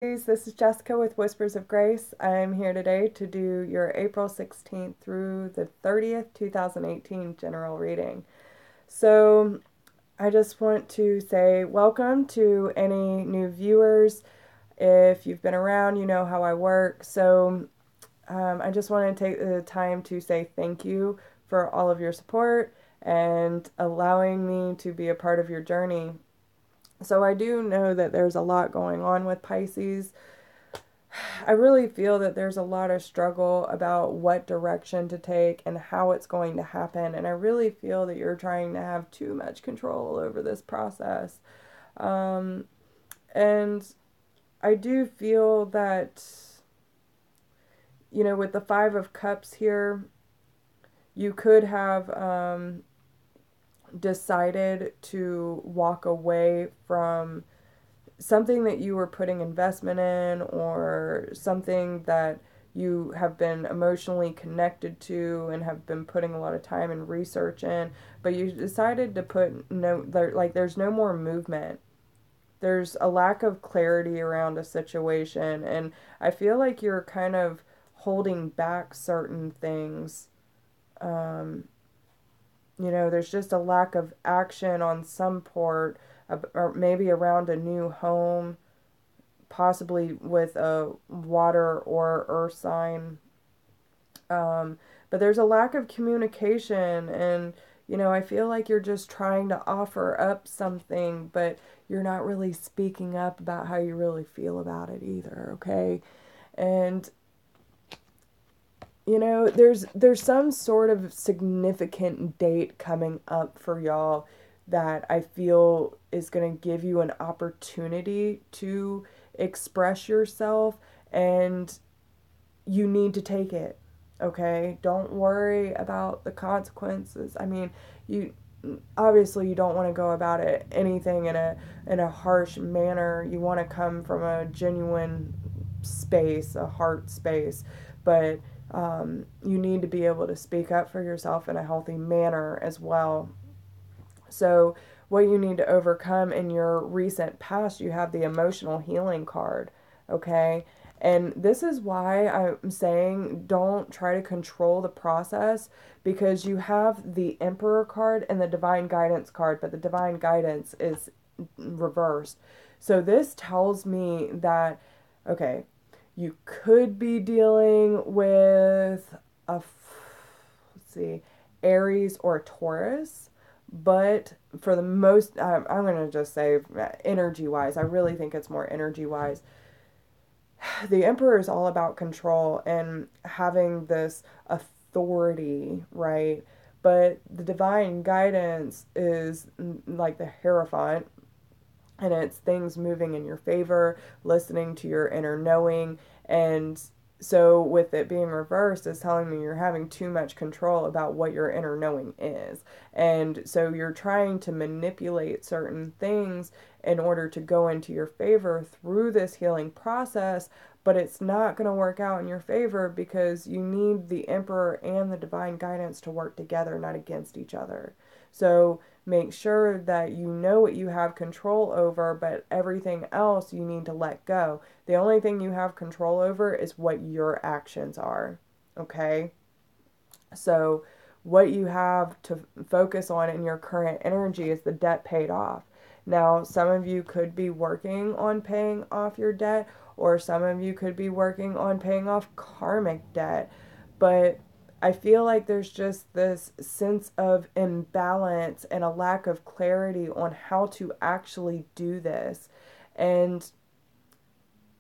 This is Jessica with Whispers of Grace. I'm here today to do your April 16th through the 30th, 2018 general reading. So, I just want to say welcome to any new viewers. If you've been around, you know how I work. I just want to take the time to say thank you for all of your support and allowing me to be a part of your journey. So, I do know that there's a lot going on with Pisces. I really feel that there's a lot of struggle about what direction to take and how it's going to happen. And I really feel that you're trying to have too much control over this process. Um, and I do feel that, with the Five of Cups here, you could have decided to walk away from something that you were putting investment in or something that you have been emotionally connected to and have been putting a lot of time and research in, but you decided to put there's no more movement. There's a lack of clarity around a situation, and I feel like you're kind of holding back certain things. um, there's just a lack of action on some part, or maybe around a new home, possibly with a water or earth sign. Um, but there's a lack of communication, and I feel like you're just trying to offer up something, but you're not really speaking up about how you really feel about it either, okay? And there's some sort of significant date coming up for y'all that I feel is going to give you an opportunity to express yourself, and you need to take it. Okay? Don't worry about the consequences. I mean, you obviously you don't want to go about it anything in a harsh manner. You want to come from a genuine space, a heart space, but you need to be able to speak up for yourself in a healthy manner as well. So, what you need to overcome in your recent past, you have the emotional healing card, okay? And this is why I'm saying don't try to control the process, because you have the Emperor card and the Divine Guidance card, but the Divine Guidance is reversed. So, this tells me that, okay, you could be dealing with let's see, Aries or Taurus, but for the most, I'm going to just say energy wise, I really think it's more energy wise. The Emperor is all about control and having this authority, right? But the divine guidance is like the Hierophant, and it's things moving in your favor, listening to your inner knowing. And so with it being reversed, it's telling me you're having too much control about what your inner knowing is. And so you're trying to manipulate certain things in order to go into your favor through this healing process, but it's not going to work out in your favor because you need the Emperor and the divine guidance to work together, not against each other. So make sure that you know what you have control over, but everything else you need to let go. The only thing you have control over is what your actions are. Okay? So, what you have to focus on in your current energy is the debt paid off. Now, some of you could be working on paying off your debt, or some of you could be working on paying off karmic debt. But I feel like there's just this sense of imbalance and a lack of clarity on how to actually do this. And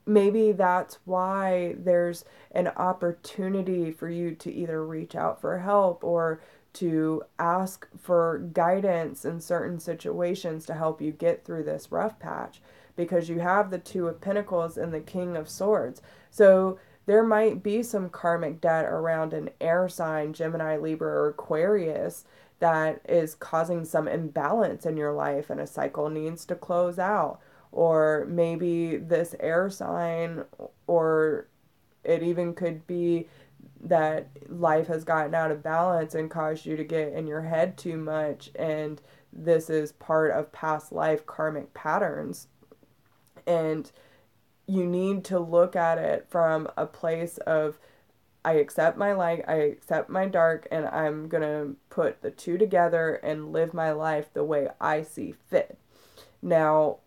maybe that's why there's an opportunity for you to either reach out for help or to ask for guidance in certain situations to help you get through this rough patch, because you have the Two of Pentacles and the King of Swords. So there might be some karmic debt around an air sign, Gemini, Libra, or Aquarius, that is causing some imbalance in your life and a cycle needs to close out. Or maybe this air sign, or it even could be that life has gotten out of balance and caused you to get in your head too much, and this is part of past life karmic patterns. And you need to look at it from a place of, I accept my light, I accept my dark, and I'm going to put the two together and live my life the way I see fit. Now,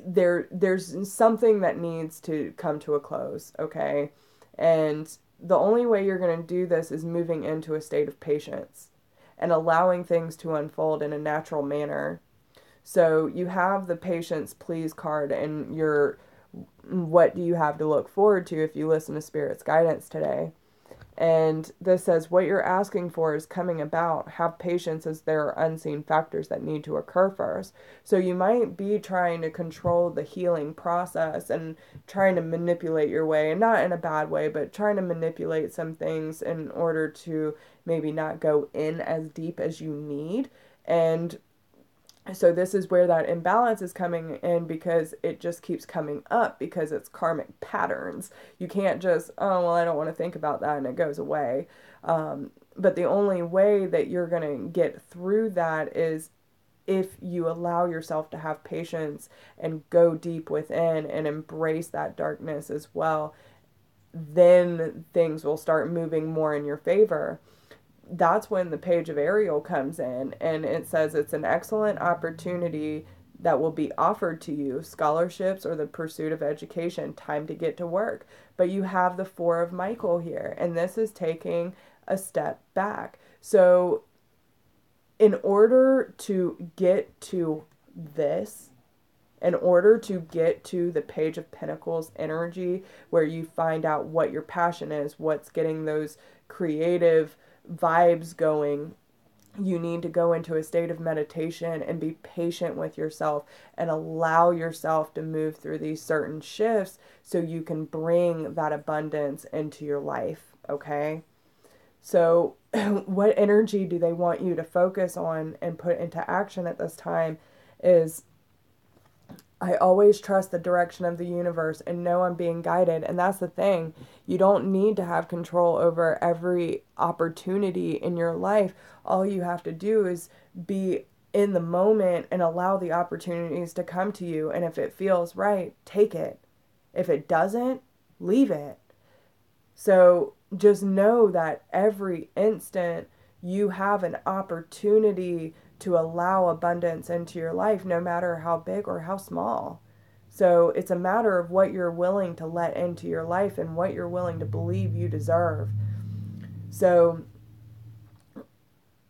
there's something that needs to come to a close, okay? And the only way you're going to do this is moving into a state of patience and allowing things to unfold in a natural manner. So you have the patience please card, and your what do you have to look forward to if you listen to Spirit's guidance today. And this says, what you're asking for is coming about. Have patience, as there are unseen factors that need to occur first. So you might be trying to control the healing process and trying to manipulate your way, and not in a bad way, but trying to manipulate some things in order to maybe not go in as deep as you need. And so this is where that imbalance is coming in, because it just keeps coming up because it's karmic patterns. You can't just, oh, well, I don't want to think about that, and it goes away. But the only way that you're going to get through that is if you allow yourself to have patience and go deep within and embrace that darkness as well. Then things will start moving more in your favor. That's when the page of Ariel comes in, and it says it's an excellent opportunity that will be offered to you, scholarships or the pursuit of education, time to get to work. But you have the Four of Michael here, and this is taking a step back. So in order to get to this, in order to get to the Page of Pentacles energy, where you find out what your passion is, what's getting those creative vibes going, you need to go into a state of meditation and be patient with yourself and allow yourself to move through these certain shifts so you can bring that abundance into your life, okay? So what energy do they want you to focus on and put into action at this time is, I always trust the direction of the universe and know I'm being guided. And that's the thing. You don't need to have control over every opportunity in your life. All you have to do is be in the moment and allow the opportunities to come to you. And if it feels right, take it. If it doesn't, leave it. So just know that every instant you have an opportunity to allow abundance into your life, no matter how big or how small. So it's a matter of what you're willing to let into your life and what you're willing to believe you deserve. So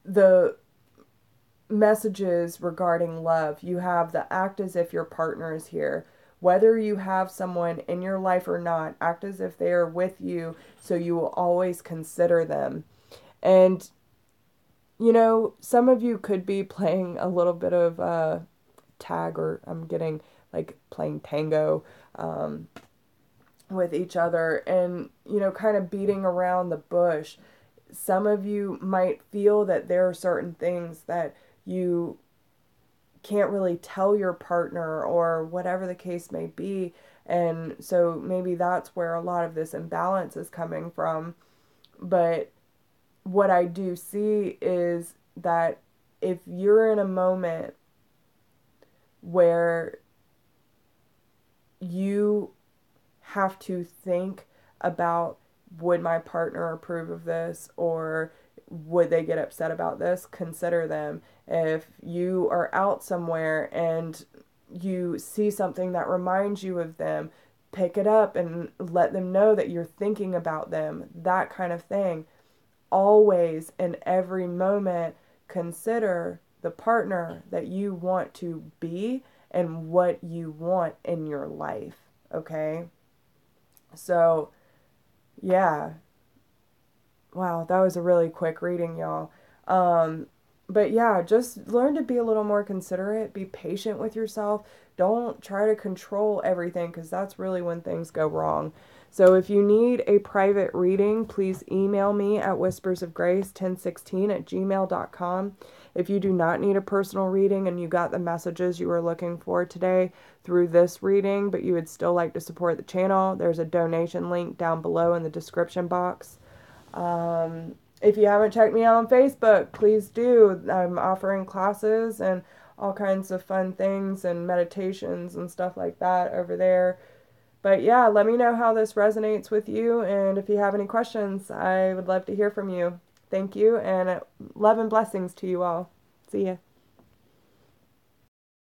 the messages regarding love, you have the act as if your partner is here. Whether you have someone in your life or not, act as if they are with you, so you will always consider them. And you know, some of you could be playing a little bit of tag, or I'm getting like playing tango with each other, and, you know, kind of beating around the bush. Some of you might feel that there are certain things that you can't really tell your partner, or whatever the case may be. And so maybe that's where a lot of this imbalance is coming from. But what I do see is that if you're in a moment where you have to think about, would my partner approve of this, or would they get upset about this, consider them. If you are out somewhere and you see something that reminds you of them, pick it up and let them know that you're thinking about them, that kind of thing. Always, in every moment, consider the partner that you want to be and what you want in your life, okay? So, yeah. Wow, that was a really quick reading, y'all. But yeah, just learn to be a little more considerate, be patient with yourself. Don't try to control everything, because that's really when things go wrong. So if you need a private reading, please email me at whispersofgrace1016@gmail.com. If you do not need a personal reading and you got the messages you were looking for today through this reading, but you would still like to support the channel, there's a donation link down below in the description box. If you haven't checked me out on Facebook, please do. I'm offering classes and all kinds of fun things and meditations and stuff like that over there. But yeah, let me know how this resonates with you. And if you have any questions, I would love to hear from you. Thank you. And love and blessings to you all. See ya.